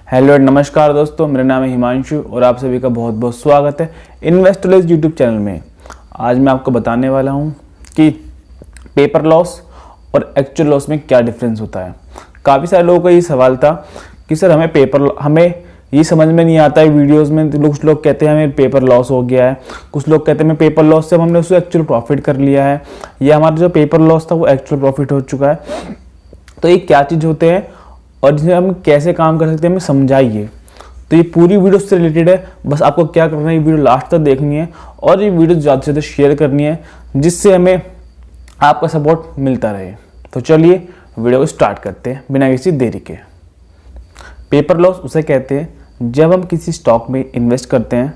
Hello नमस्कार दोस्तों, मेरा नाम है हिमांशु और आप सभी का बहुत बहुत स्वागत है इन्वेस्टर्स यूट्यूब चैनल में। आज मैं आपको बताने वाला हूं कि पेपर लॉस और एक्चुअल लॉस में क्या डिफरेंस होता है। काफ़ी सारे लोगों का ये सवाल था कि सर हमें ये समझ में नहीं आता है वीडियोस में। तो कुछ लोग कहते हैं हमें पेपर लॉस हो गया है, कुछ लोग कहते हैं पेपर लॉस से हमने उसको एक्चुअल प्रॉफिट कर लिया है, या हमारा जो पेपर लॉस था वो एक्चुअल प्रॉफिट हो चुका है। तो ये क्या चीज़ होते हैं और जिसमें हम कैसे काम कर सकते हैं हमें समझाइए। तो ये पूरी वीडियो से रिलेटेड है, बस आपको क्या करना है, ये वीडियो लास्ट तक देखनी है और ये वीडियो ज़्यादा से ज़्यादा शेयर करनी है, जिससे हमें आपका सपोर्ट मिलता रहे। तो चलिए वीडियो को स्टार्ट करते हैं बिना किसी देरी के। पेपर लॉस उसे कहते हैं जब हम किसी स्टॉक में इन्वेस्ट करते हैं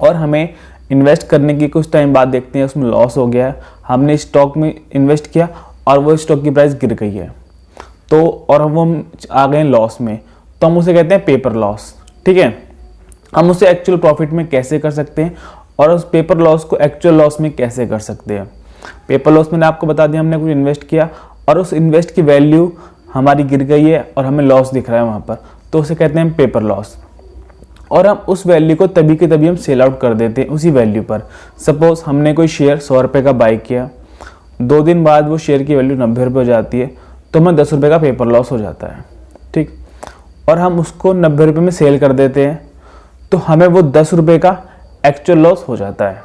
और हमें इन्वेस्ट करने की कुछ टाइम बाद देखते हैं उसमें लॉस हो गया है। हमने स्टॉक में इन्वेस्ट किया और वो स्टॉक की प्राइस गिर गई है, तो और हम आ गए लॉस में, तो हम उसे कहते हैं पेपर लॉस। ठीक है, हम उसे एक्चुअल प्रॉफिट में कैसे कर सकते हैं और उस पेपर लॉस को एक्चुअल लॉस में कैसे कर सकते हैं। पेपर लॉस मैंने आपको बता दिया, हमने कुछ इन्वेस्ट किया और उस इन्वेस्ट की वैल्यू हमारी गिर गई है और हमें लॉस दिख रहा है वहाँ पर, तो उसे कहते हैं पेपर लॉस। और हम उस वैल्यू को तभी के तभी हम सेल आउट कर देते हैं उसी वैल्यू पर। सपोज हमने कोई शेयर 100 रुपये का बाई किया, 2 दिन बाद वो शेयर की वैल्यू 90 रुपये हो जाती है, तो हमें 10 रुपये का पेपर लॉस हो जाता है। ठीक, और हम उसको 90 रुपये में सेल कर देते हैं, तो हमें वो 10 रुपये का एक्चुअल लॉस हो जाता है।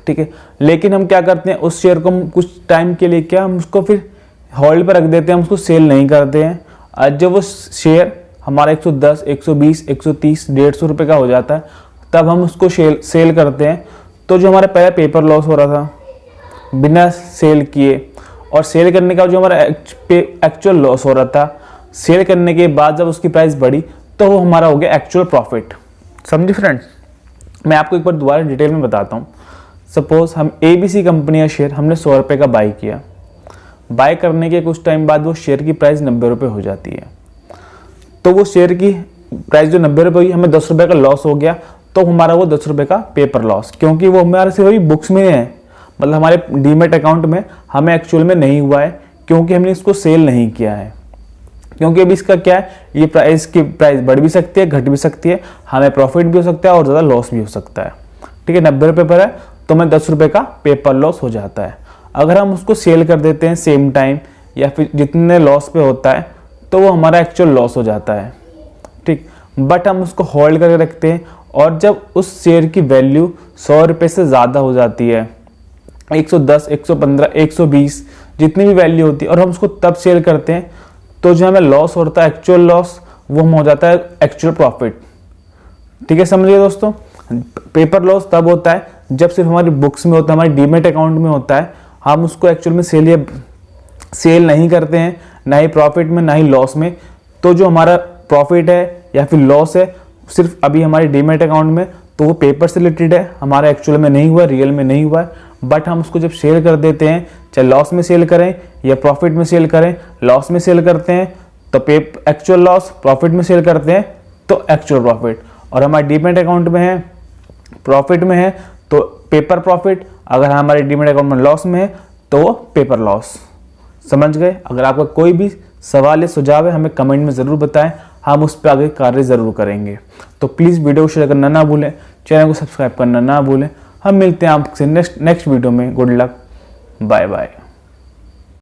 ठीक है, लेकिन हम क्या करते हैं, उस शेयर को हम कुछ टाइम के लिए हम उसको फिर होल्ड पर रख देते हैं, हम उसको सेल नहीं करते हैं। आज जब वो शेयर हमारा 110, 120, 130, 150 रुपये का हो जाता है, तब हम उसको सेल करते हैं। तो जो हमारे पहले पेपर लॉस हो रहा था बिना सेल किए, और सेल करने का जो हमारा एक्चुअल लॉस हो रहा था, सेल करने के बाद जब उसकी प्राइस बढ़ी तो वो हमारा हो गया एक्चुअल प्रॉफिट। समझे फ्रेंड्स? मैं आपको एक बार दोबारा डिटेल में बताता हूँ। सपोज हम ABC कंपनी का शेयर हमने 100 रुपये का बाई किया, बाय करने के कुछ टाइम बाद वो शेयर की प्राइस 90 रुपये हो जाती है, तो वो शेयर की प्राइस जो 90 रुपये हुई, हमें 10 रुपये का लॉस हो गया, तो हमारा वो 10 रुपये का पेपर लॉस, क्योंकि वो हमारे सिर्फ वही बुक्स में है, मतलब हमारे डीमेट अकाउंट में हमें एक्चुअल में नहीं हुआ है, क्योंकि हमने इसको सेल नहीं किया है। क्योंकि अभी इसका क्या है, ये प्राइस बढ़ भी सकती है, घट भी सकती है, हमें प्रॉफिट भी हो सकता है और ज़्यादा लॉस भी हो सकता है। ठीक है, 90 रुपये पर है तो हमें 10 रुपये का पेपर लॉस हो जाता है। अगर हम उसको सेल कर देते हैं सेम टाइम या फिर जितने लॉस पे होता है, तो वो हमारा एक्चुअल लॉस हो जाता है। ठीक, बट हम उसको होल्ड करके रखते हैं, और जब उस शेयर की वैल्यू 100 रुपये से ज़्यादा हो जाती है, 110, 115, 120 जितनी भी वैल्यू होती है, और हम उसको तब सेल करते हैं, तो जो हमें लॉस होता है एक्चुअल लॉस, वो हम हो जाता है एक्चुअल प्रॉफिट। ठीक है, समझिए दोस्तों, पेपर लॉस तब होता है जब सिर्फ हमारी बुक्स में होता है, हमारे डीमेट अकाउंट में होता है, हम उसको एक्चुअल में सेल नहीं करते हैं, ना ही प्रॉफिट में ना ही लॉस में। तो जो हमारा प्रॉफिट है या फिर लॉस है सिर्फ अभी हमारे डीमेट अकाउंट में, तो वो पेपर से रिलेटेड है, हमारा एक्चुअल में नहीं हुआ, रियल में नहीं हुआ है। बट हम उसको जब सेल कर देते हैं, चाहे लॉस में सेल करें या प्रॉफिट में सेल करें, लॉस में सेल करते हैं तो एक्चुअल लॉस, प्रॉफिट में सेल करते हैं तो एक्चुअल प्रॉफिट। और हमारे डीमेट अकाउंट में है, प्रॉफिट में है तो पेपर प्रॉफिट, अगर हमारे डीमेट अकाउंट में लॉस में है तो वो पेपर लॉस। समझ गए? अगर आपका कोई भी सवाल या सुझाव है हमें कमेंट में ज़रूर बताएं, हम उस पर आगे कार्य ज़रूर करेंगे। तो प्लीज़ वीडियो को शेयर करना ना भूलें, चैनल को सब्सक्राइब करना ना भूलें। हम मिलते हैं आपसे नेक्स्ट वीडियो में। Good luck, bye bye.